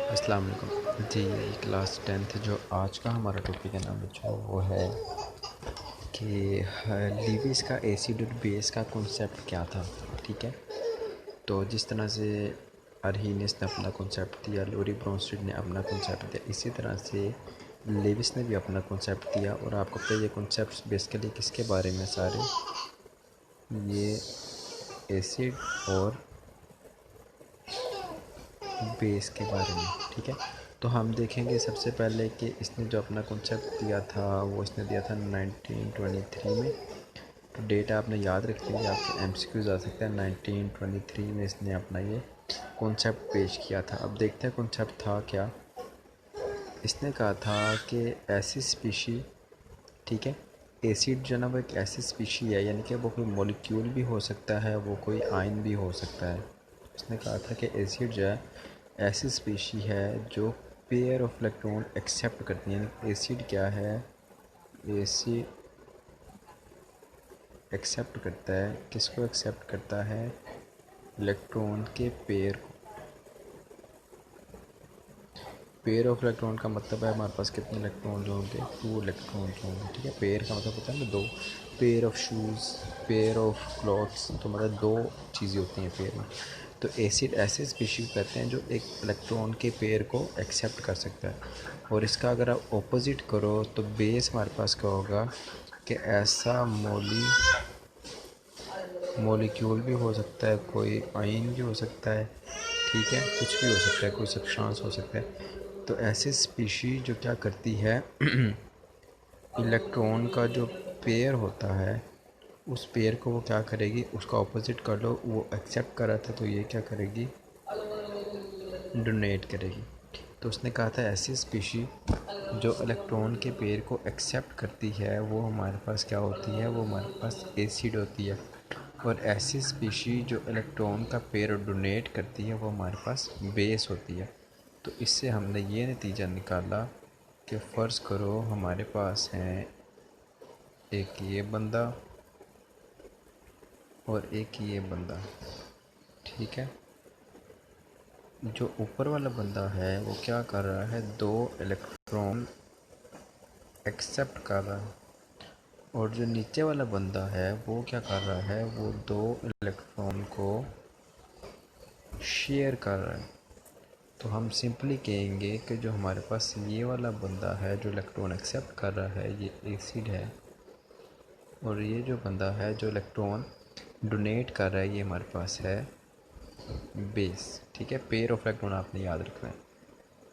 अस्सलाम वालेकुम जी। Class 10th जो आज का हमारा टॉपिक है ना बच्चों, वो है कि लीविस का एसिड और बेस का कॉन्सेप्ट क्या था। ठीक है, तो जिस तरह से अरहीनियस ने अपना कॉन्सेप्ट दिया, लोरी ब्रोंस्टेड ने अपना कॉन्सेप्ट दिया, इसी तरह से लेविस ने भी अपना कॉन्सेप्ट दिया। और आपको पता है ये कॉन्सेप्ट्स बेसिकली किसके बारे में सारे, ये एसिड और बेस के बारे में। ठीक है, तो हम देखेंगे सबसे पहले कि इसने जो अपना कॉन्सेप्ट दिया था वो इसने दिया था 1923 में। तो डेट आपने याद रखनी है, आपके एमसीक्यूज आ सकते हैं। 1923 में इसने अपना ये कॉन्सेप्ट पेश किया था। अब देखते हैं कॉन्सेप्ट था क्या। इसने कहा था कि ऐसी स्पीशी, ठीक है, एसिड जो है ना वो एक ऐसी स्पीशी है, यानी कि वो कोई मॉलिक्यूल भी हो सकता है, वो कोई आयन भी हो सकता है। उसने कहा था कि एसिड जो है ऐसी स्पीशी है जो पेयर ऑफ इलेक्ट्रॉन एक्सेप्ट करती है। यानी एसिड क्या है, एसिड एक्सेप्ट करता है, किसको एक्सेप्ट करता है, इलेक्ट्रॉन के पेयर को। पेयर ऑफ इलेक्ट्रॉन का मतलब है हमारे पास कितने इलेक्ट्रॉन होंगे, 2 इलेक्ट्रॉन होंगे। ठीक है, पेयर का मतलब होता है ना 2। Pair of shoes, pair of clothes, तो मतलब 2 चीज़ें होती हैं पेयर में। तो एसिड ऐसे स्पीशी को कहते हैं जो एक इलेक्ट्रॉन के पेयर को एक्सेप्ट कर सकता है। और इसका अगर आप ऑपोजिट करो तो बेस हमारे पास क्या होगा कि ऐसा मॉलिक्यूल भी हो सकता है, कोई आयन भी हो सकता है, ठीक है, कुछ भी हो सकता है, कोई सब्सटेंस हो सकता है। तो ऐसी स्पीशी जो क्या करती है इलेक्ट्रॉन का जो पेयर होता है उस पेयर को वो क्या करेगी, उसका ऑपोजिट कर लो, वो एक्सेप्ट कर रहा था तो ये क्या करेगी, डोनेट करेगी। तो उसने कहा था ऐसी स्पीशी जो इलेक्ट्रॉन के पेयर को एक्सेप्ट करती है वो हमारे पास क्या होती है, वो हमारे पास एसिड होती है। और ऐसी स्पीशी जो इलेक्ट्रॉन का पेयर डोनेट करती है वो हमारे पास बेस होती है। तो इससे हमने ये नतीजा निकाला कि फ़र्ज़ करो हमारे पास हैं एक ये बंदा और एक ये बंदा। ठीक है, जो ऊपर वाला बंदा है वो क्या कर रहा है, 2 इलेक्ट्रॉन एक्सेप्ट कर रहा है। और जो नीचे वाला बंदा है वो क्या कर रहा है, वो 2 इलेक्ट्रॉन को शेयर कर रहा है। तो हम सिंपली कहेंगे कि जो हमारे पास ये वाला बंदा है जो इलेक्ट्रॉन एक्सेप्ट कर रहा है ये एसिड है, और ये जो बंदा है जो इलेक्ट्रॉन डोनेट कर रहा है ये हमारे पास है बेस। ठीक है, पेयर ऑफ इलेक्ट्रॉन आपने याद रखना है।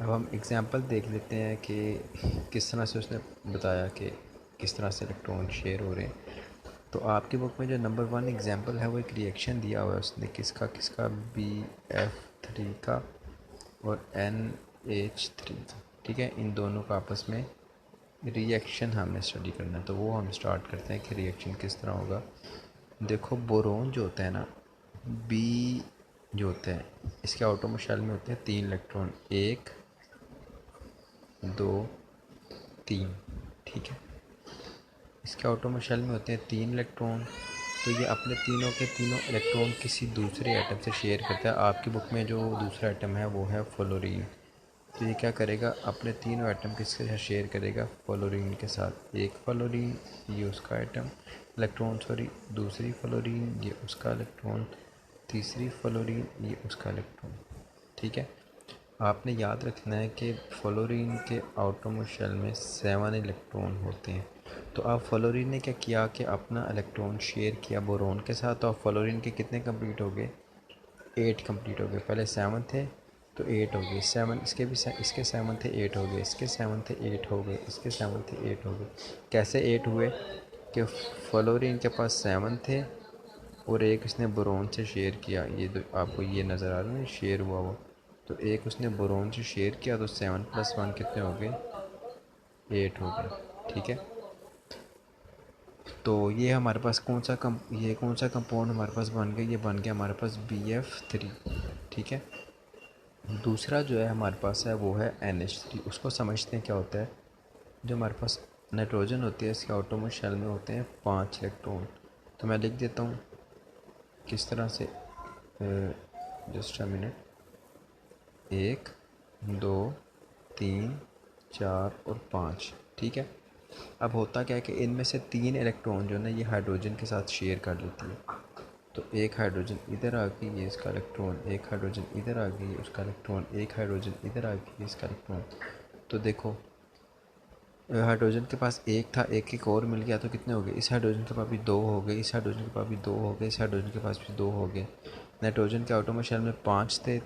अब हम एग्जांपल देख लेते हैं कि किस तरह से उसने बताया कि किस तरह से इलेक्ट्रॉन शेयर हो रहे हैं। तो आपकी बुक में जो नंबर 1 एग्जांपल है वो एक रिएक्शन दिया हुआ है उसने, किसका किसका, BF3 का और NH3 का। ठीक है, इन दोनों का आपस में रिएक्शन हमने स्टडी करना है। तो वो हम स्टार्ट करते हैं कि रिएक्शन किस तरह होगा। देखो बोरोन जो होता है ना, बी जो होता है, इसके आटोम शेल में होते हैं 3 इलेक्ट्रॉन, 1 2 3। ठीक है, इसके आटोम शेल में होते हैं 3 इलेक्ट्रॉन। तो ये अपने तीनों के तीनों इलेक्ट्रॉन किसी दूसरे एटम से शेयर करता है। आपकी बुक में जो दूसरा एटम है वो है फ्लोरीन। तो ये क्या करेगा, अपने तीनों एटम किसके साथ शेयर करेगा, फ्लोरीन के साथ। एक फ्लोरीन ये उसका एटम इलेक्ट्रॉन, सॉरी दूसरी फ्लोरीन ये उसका इलेक्ट्रॉन, तीसरी फ्लोरीन ये उसका इलेक्ट्रॉन। ठीक है, आपने याद रखना है कि फ्लोरीन के आटम शेल में 7 इलेक्ट्रॉन होते हैं। तो अब फ्लोरीन ने क्या किया कि अपना इलेक्ट्रॉन शेयर किया बोरोन के साथ। तो अब फ्लोरीन के कितने कंप्लीट हो गए, 8 कंप्लीट हो गए। पहले 7 थे तो 8 हो गए, 7 इसके भी इसके 7 थे 8 हो गए, इसके 7 थे 8 हो गए, इसके 7 थे 8 हो गए। कैसे 8 हुए कि फ्लोरीन के पास 7 थे और एक इसने बोरोन से शेयर किया। ये आपको ये नज़र आ रहा है शेयर हुआ वो। तो एक उसने बोरोन से शेयर किया तो 7 + 1 कितने हो गए, 8 हो गए। ठीक है, तो ये हमारे पास ये कौन सा कंपाउंड हमारे पास बन गया, ये बन गया हमारे पास BF3। ठीक है, दूसरा जो है हमारे पास है वो है NH3। उसको समझते हैं क्या होता है। जो हमारे पास नाइट्रोजन होती है इसके आटोम शेल में होते हैं 5 इलेक्ट्रॉन। तो मैं लिख देता हूँ किस तरह से, जस्ट अ मिनट, 1 2 3 4 और 5। ठीक है। अब होता क्या है कि इनमें से 3 इलेक्ट्रॉन जो है ना ये हाइड्रोजन के साथ शेयर कर लेती है। तो एक हाइड्रोजन इधर आ गई, ये इसका इलेक्ट्रॉन, एक हाइड्रोजन इधर आ गई, उसका इलेक्ट्रॉन, एक हाइड्रोजन इधर आ गई, इसका इलेक्ट्रॉन। तो देखो हाइड्रोजन के पास एक था, एक और मिल गया, तो कितने हो गए? इस हाइड्रोजन के पास भी 2 हो गए, इस हाइड्रोजन के पास भी 2 हो गए, इस हाइड्रोजन के पास भी 2 हो गए। नाइट्रोजन के आटोम शेल में 5 थे,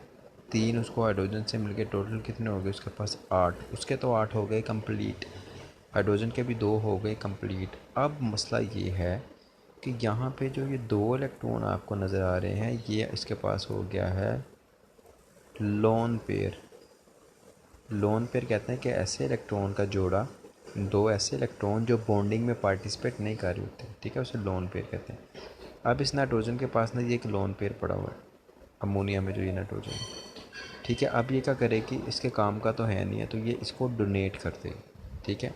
3 उसको हाइड्रोजन से मिल गए, टोटल कितने हो गए उसके पास? 8। उसके तो 8 हो गए कंप्लीट, हाइड्रोजन के भी 2 हो गए कंप्लीट। अब मसला ये है कि यहाँ पे जो ये 2 इलेक्ट्रॉन आपको नज़र आ रहे हैं, ये इसके पास हो गया है लोन पेयर। लोन पेयर कहते हैं कि ऐसे इलेक्ट्रॉन का जोड़ा, 2 ऐसे इलेक्ट्रॉन जो बॉन्डिंग में पार्टिसिपेट नहीं कर रहे होते, ठीक है, उसे लोन पेयर कहते हैं। अब इस नाइट्रोजन के पास ना ये एक लोन पेयर पड़ा हुआ है अमोनिया में, जो ये नाइट्रोजन है, ठीक है। अब ये क्या करेगी, इसके काम का तो है नहीं है, तो ये इसको डोनेट कर देगी, ठीक है।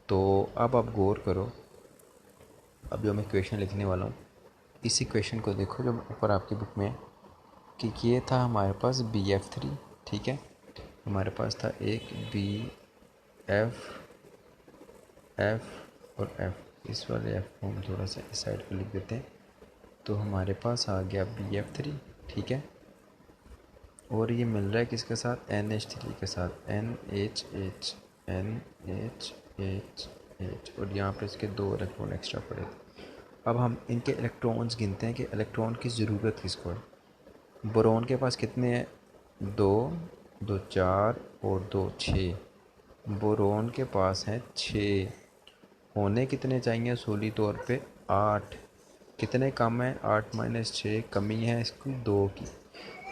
तो अब आप गौर करो, अब जो मैं इक्वेशन लिखने वाला हूँ, इस इक्वेशन को देखो जो ऊपर आपकी बुक में है, कि ये था हमारे पास BF3, ठीक है। हमारे पास था एक F और F, इस वाले F को हम थोड़ा सा इस साइड पर लिख देते हैं। तो हमारे पास आ गया BF3, ठीक है। और ये मिल रहा है किसके साथ? NH3 के साथ, NHH, NHH, और यहाँ पे इसके 2 इलेक्ट्रॉन एक्स्ट्रा पड़े थे। अब हम इनके इलेक्ट्रॉन्स गिनते हैं कि इलेक्ट्रॉन की ज़रूरत किसको है। बोरोन के पास कितने हैं? 2, 2 4 और 2 6। बोरोन के पास हैं 6, होने कितने चाहिए असूली तौर पे? 8। कितने कम है? 8 माइनस 6, कमी है इसकी 2 की।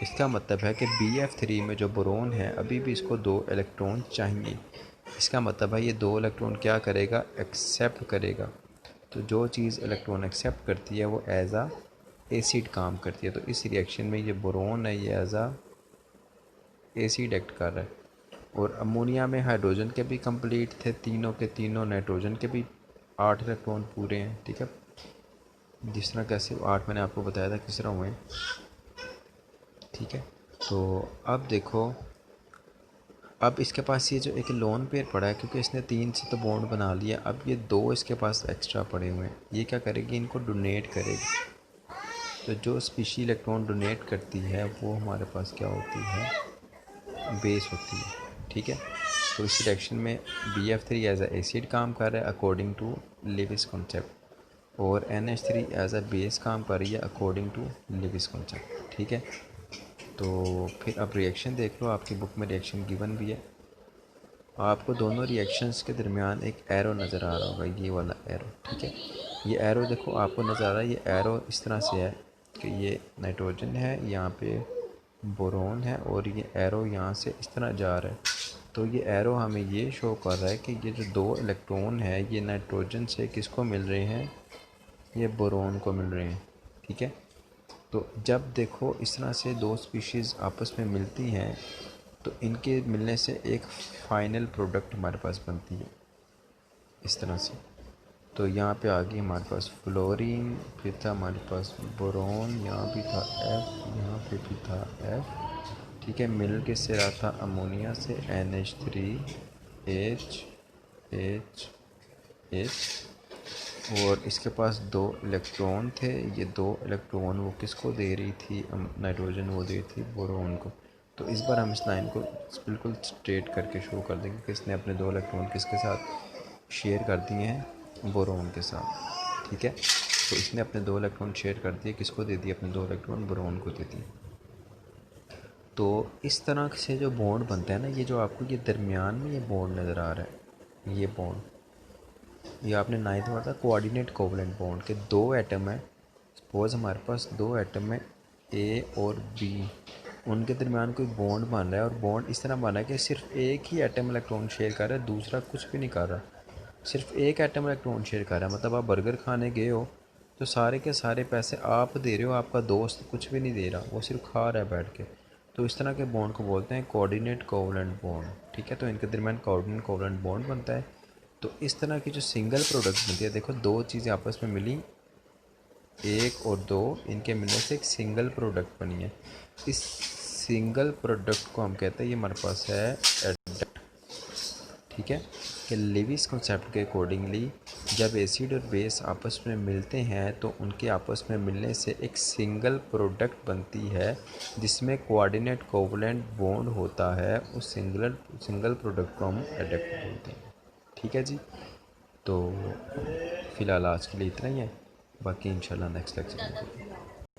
इसका मतलब है कि BF3 में जो बोरोन है अभी भी इसको 2 इलेक्ट्रॉन चाहिए। इसका मतलब है ये 2 इलेक्ट्रॉन क्या करेगा? एक्सेप्ट करेगा। तो जो चीज़ इलेक्ट्रॉन एक्सेप्ट करती है वो एज आ एसिड काम करती है। तो इस रिएक्शन में ये बोरोन है, ये एज आ एसिड एक्ट कर रहा है। और अमोनिया में हाइड्रोजन के भी कंप्लीट थे, तीनों के तीनों, नाइट्रोजन के भी 8 इलेक्ट्रॉन पूरे हैं, ठीक है। जिस तरह कैसे 8 मैंने आपको बताया था किस तरह हुए, ठीक है। तो अब देखो, अब इसके पास ये जो एक लोन पेयर पड़ा है, क्योंकि इसने 3 से तो बॉन्ड बना लिया, अब ये 2 इसके पास एक्स्ट्रा पड़े हुए हैं, ये क्या करेगी? इनको डोनेट करेगी। तो जो स्पीशी इलेक्ट्रॉन डोनेट करती है वो हमारे पास क्या होती है? बेस होती है, ठीक है। तो इस रिएक्शन में BF3 एज अ एसिड काम कर रहा है अकॉर्डिंग टू लेविस कॉन्सेप्ट, और NH3 एज अ बेस काम कर रही है अकॉर्डिंग टू लेविस कॉन्सेप्ट, ठीक है। तो फिर अब रिएक्शन देख लो, आपकी बुक में रिएक्शन गिवन भी है। आपको दोनों रिएक्शंस के दरमियान एक एरो नज़र आ रहा होगा, ये वाला एरो, ठीक है। ये एरो देखो आपको नज़र आ रहा है, ये एरो इस तरह से है कि ये नाइट्रोजन है, यहाँ पे बोरोन है, और ये एरो यहाँ से इस तरह जा रहा है। तो ये एरो हमें ये शो कर रहा है कि ये जो 2 इलेक्ट्रॉन है ये नाइट्रोजन से किसको मिल रहे हैं? ये बोरोन को मिल रहे हैं, ठीक है। तो जब देखो इस तरह से 2 स्पीशीज़ आपस में मिलती हैं तो इनके मिलने से एक फ़ाइनल प्रोडक्ट हमारे पास बनती है इस तरह से। तो यहाँ पे आ गई हमारे पास फ्लोरीन, फिर था हमारे पास बोरोन, यहाँ भी था F, यहाँ पे भी था F, ठीक है। मिल के से रहा था अमोनिया से NH3H, और इसके पास 2 इलेक्ट्रॉन थे, ये 2 इलेक्ट्रॉन वो किसको दे रही थी? नाइट्रोजन वो दे रही थी बोरोन को। तो इस बार हम इस लाइन को बिल्कुल स्ट्रेट करके शो कर देंगे कि इसने अपने 2 इलेक्ट्रॉन किसके साथ शेयर कर दिए हैं? बोरोन के साथ, ठीक है। तो इसने अपने 2 इलेक्ट्रॉन शेयर कर दिए, किसको दे दिए? अपने 2 इलेक्ट्रॉन बोरोन को दे दिए। तो इस तरह से जो बॉन्ड बनता है ना, ये जो आपको ये दरमियान में ये बॉन्ड नज़र आ रहा है, ये बॉन्ड, ये आपने नाइन्थ में था कोऑर्डिनेट कोवलेंट बॉन्ड के 2 एटम है। सपोज़ हमारे पास 2 एटम है A और B, उनके दरमियान कोई बॉन्ड बन रहा है, और बॉन्ड इस तरह बना है कि सिर्फ एक ही एटम इलेक्ट्रॉन शेयर कर रहा है, दूसरा कुछ भी नहीं कर रहा, सिर्फ एक एटम इलेक्ट्रॉन शेयर कर रहा है। मतलब आप बर्गर खाने गए हो तो सारे के सारे पैसे आप दे रहे हो, आपका दोस्त कुछ भी नहीं दे रहा, वो सिर्फ खा रहा है बैठ के। तो इस तरह के बॉन्ड को बोलते हैं कोऑर्डिनेट कोवलेंट बॉन्ड, ठीक है। तो इनके दरमियान कोऑर्डिनेट कोवलेंट बॉन्ड बनता है। तो इस तरह की जो सिंगल प्रोडक्ट बनती है, देखो 2 चीज़ें आपस में मिली, 1 और 2, इनके मिलने से एक सिंगल प्रोडक्ट बनी है। इस सिंगल प्रोडक्ट को हम कहते हैं ये हमारे पास है एडक्ट। ठीक है, कि लेविस कॉन्सेप्ट के अकॉर्डिंगली जब एसिड और बेस आपस में मिलते हैं तो उनके आपस में मिलने से एक सिंगल प्रोडक्ट बनती है जिसमें कोऑर्डिनेट कोवलेंट बॉन्ड होता है। उस सिंगल प्रोडक्ट को हम एडक्ट बोलते हैं। ठीक है जी, तो फ़िलहाल आज के लिए इतना ही है, बाकी इंशाल्लाह नेक्स्ट लेक्चर में।